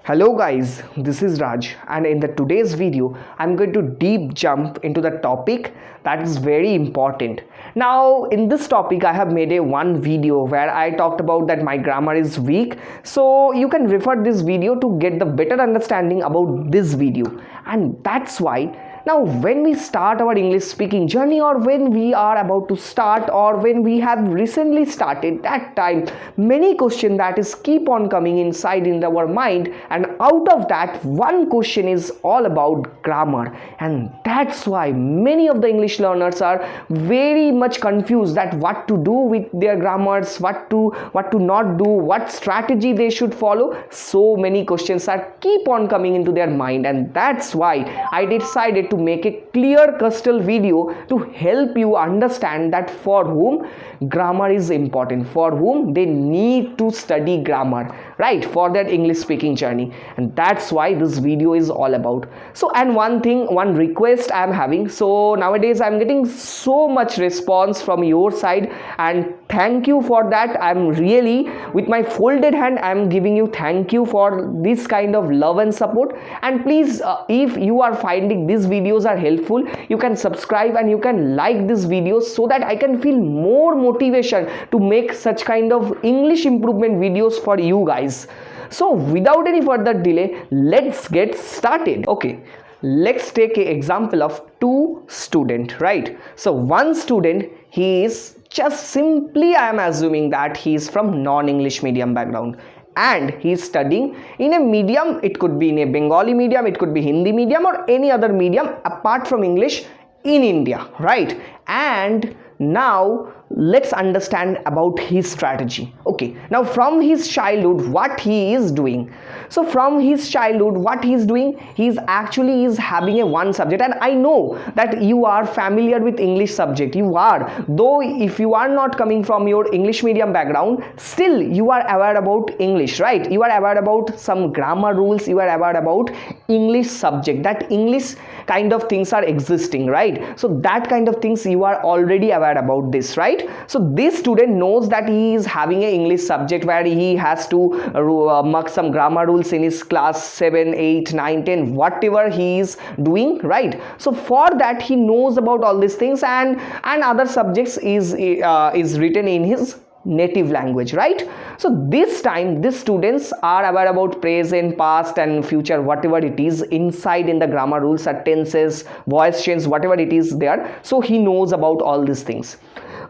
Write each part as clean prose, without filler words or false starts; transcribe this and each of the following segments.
Hello guys, this is Raj, and in the today's video I'm going to deep jump into the topic that is very important. Now in this topic I have made a one video where I talked about that my grammar is weak, so you can refer this video to get the better understanding about this video. And that's why now when we start our English speaking journey, or when we are about to start, or when we have recently started, that time many questions that is keep on coming inside in our mind, and out of that one question is all about grammar. And that's why many of the English learners are very much confused that what to do with their grammars, what to not do, what strategy they should follow. So many questions are keep on coming into their mind, and that's why I decided to make a clear crystal video to help you understand that for whom grammar is important, for whom they need to study grammar, right, for that English speaking journey. And that's why this video is all about. So, and one request I am having, so nowadays I'm getting so much response from your side, and thank you for that. I'm really with my folded hand I'm giving you thank you for this kind of love and support. And please, if you are finding these videos are helpful, you can subscribe and you can like this video so that I can feel more motivation to make such kind of English improvement videos for you guys. So without any further delay, let's get started. Okay, let's take an example of two students, right? So one student, he is just simply, I am assuming that he is from non-English medium background, and he is studying in a medium. It could be in a Bengali medium, it could be Hindi medium, or any other medium apart from English in India, right? And now let's understand about his strategy. Okay, now from his childhood what he is doing. So from his childhood what he is doing, he is actually is having a one subject. And I know that you are familiar with English subject, you are, though if you are not coming from your English medium background, still you are aware about English, right? You are aware about some grammar rules, you are aware about English subject, that English kind of things are existing, right? So that kind of things you are already aware about this, right? So this student knows that he is having an English subject where he has to mark some grammar rules in his class 7, 8, 9, 10, whatever he is doing, right? So for that he knows about all these things, and other subjects is written in his native language, right? So this time these students are aware about present, past and future, whatever it is inside in the grammar rules, are tenses, voice change, whatever it is there. So he knows about all these things.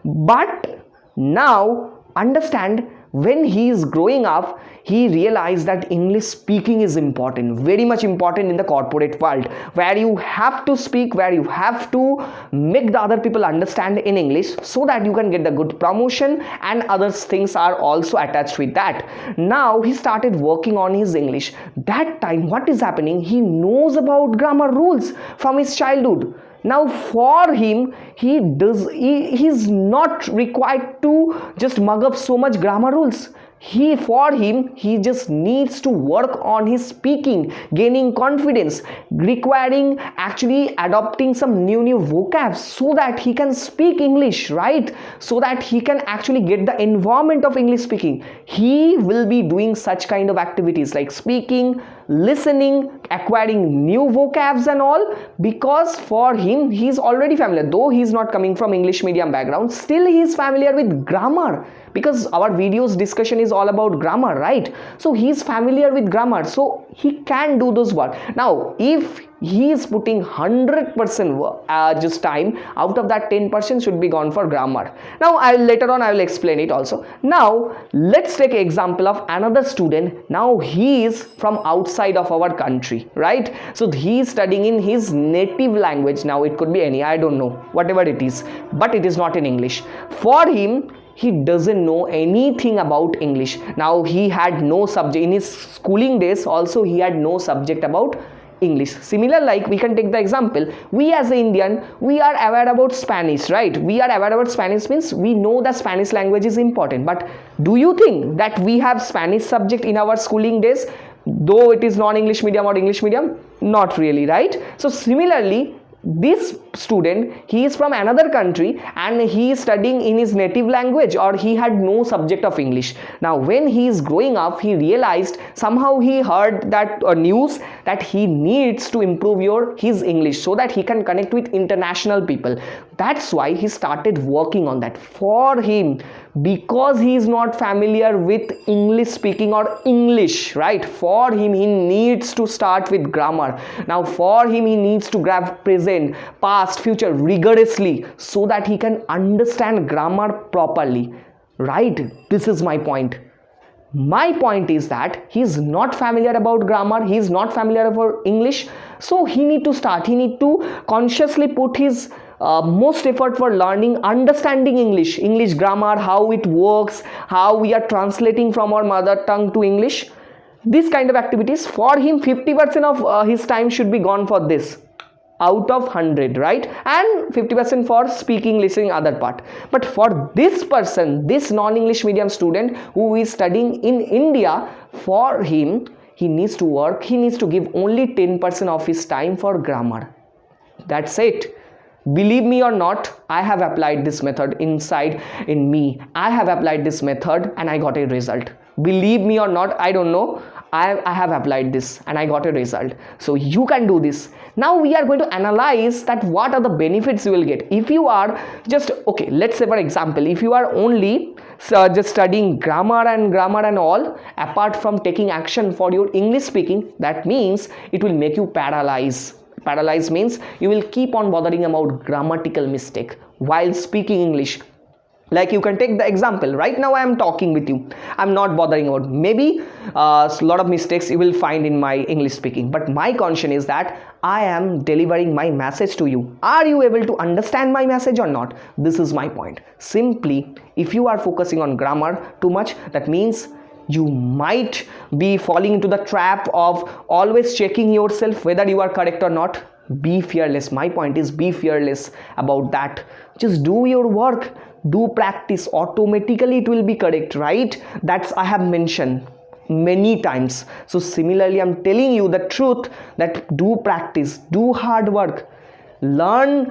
But now understand, when he is growing up, he realized that English speaking is important, very much important in the corporate world, where you have to speak, where you have to make the other people understand in English so that you can get the good promotion, and other things are also attached with that. Now he started working on his English. That time what is happening, he knows about grammar rules from his childhood. Now for him, he's not required to just mug up so much grammar rules. He just needs to work on his speaking, gaining confidence, requiring actually adopting some new vocabs so that he can speak English, right? So that he can actually get the environment of English speaking. He will be doing such kind of activities like speaking, listening, acquiring new vocabs and all, because for him he's already familiar, though he's not coming from English medium background, still he's familiar with grammar, because our videos discussion is all about grammar, right? So he's familiar with grammar, so he can do those work. Now if he is putting 100% just time, out of that 10% should be gone for grammar. Now later on I will explain it also. Now let's take an example of another student. Now he is from outside of our country, right? So he is studying in his native language. Now it could be any, I don't know, whatever it is, but it is not in English. For him, he doesn't know anything about English. Now he had no subject in his schooling days, also he had no subject about English. Similar, like we can take the example, we as an Indian, we are aware about Spanish, right? We are aware about Spanish, means we know that Spanish language is important. But do you think that we have Spanish subject in our schooling days, though it is non-English medium or English medium? Not really, right? So similarly, this student, he is from another country and he is studying in his native language, or he had no subject of English. Now when he is growing up, he realized, somehow he heard that news that he needs to improve his English so that he can connect with international people. That's why he started working on that. For him, because he is not familiar with English speaking or English, right, for him he needs to start with grammar. Now for him, he needs to grab present, past, future rigorously so that he can understand grammar properly, right? This is my point. My point is that he is not familiar about grammar, he is not familiar about English, so he need to start, he need to consciously put his most effort for learning, understanding English grammar, how it works, how we are translating from our mother tongue to English. This kind of activities, for him 50% of his time should be gone for this out of 100, right? And 50% for speaking, listening, other part. But for this person, this non-English medium student who is studying in India, for him, he needs to work, he needs to give only 10% of his time for grammar. That's it. Believe me or not, I have applied this method in me. I have applied this method and I got a result. Believe me or not, I don't know. I have applied this and I got a result. So you can do this. Now we are going to analyze that what are the benefits you will get. If you are just, okay, let's say for example, if you are only just studying grammar and all, apart from taking action for your English speaking, that means it will make you paralyzed. Paralyzed means you will keep on bothering about grammatical mistake while speaking English. Like you can take the example, right now I am talking with you, I'm not bothering about, maybe a lot of mistakes you will find in my English speaking, but my concern is that I am delivering my message to you. Are you able to understand my message or not? This is my point. Simply, if you are focusing on grammar too much, that means you might be falling into the trap of always checking yourself whether you are correct or not. Be fearless. My point is, be fearless about that. Just do your work, do practice, automatically it will be correct, right? That's I have mentioned many times. So similarly, I'm telling you the truth, that do practice, do hard work, learn,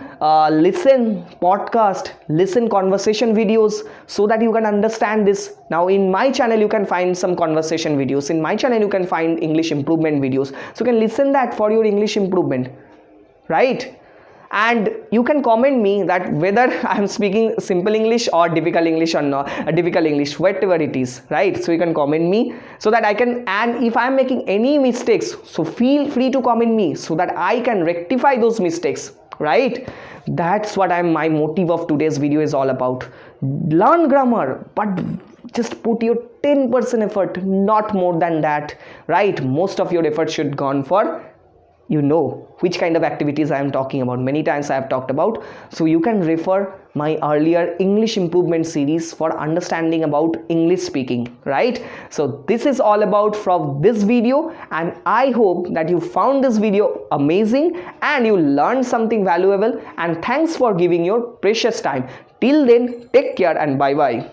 listen podcast, listen conversation videos so that you can understand this. Now in my channel you can find some conversation videos, in my channel you can find English improvement videos, so you can listen that for your English improvement, right? And you can comment me that whether I am speaking simple English or difficult English or not, difficult English, whatever it is, right? So you can comment me so that I can, and if I am making any mistakes, so feel free to comment me so that I can rectify those mistakes, right? That's what my motive of today's video is all about. Learn grammar, but just put your 10% effort, not more than that, right? Most of your effort should gone for, you know which kind of activities I am talking about. Many times I have talked about, so you can refer my earlier English improvement series for understanding about English speaking, right? So this is all about from this video, and I hope that you found this video amazing and you learned something valuable, and thanks for giving your precious time. Till then, take care and bye bye.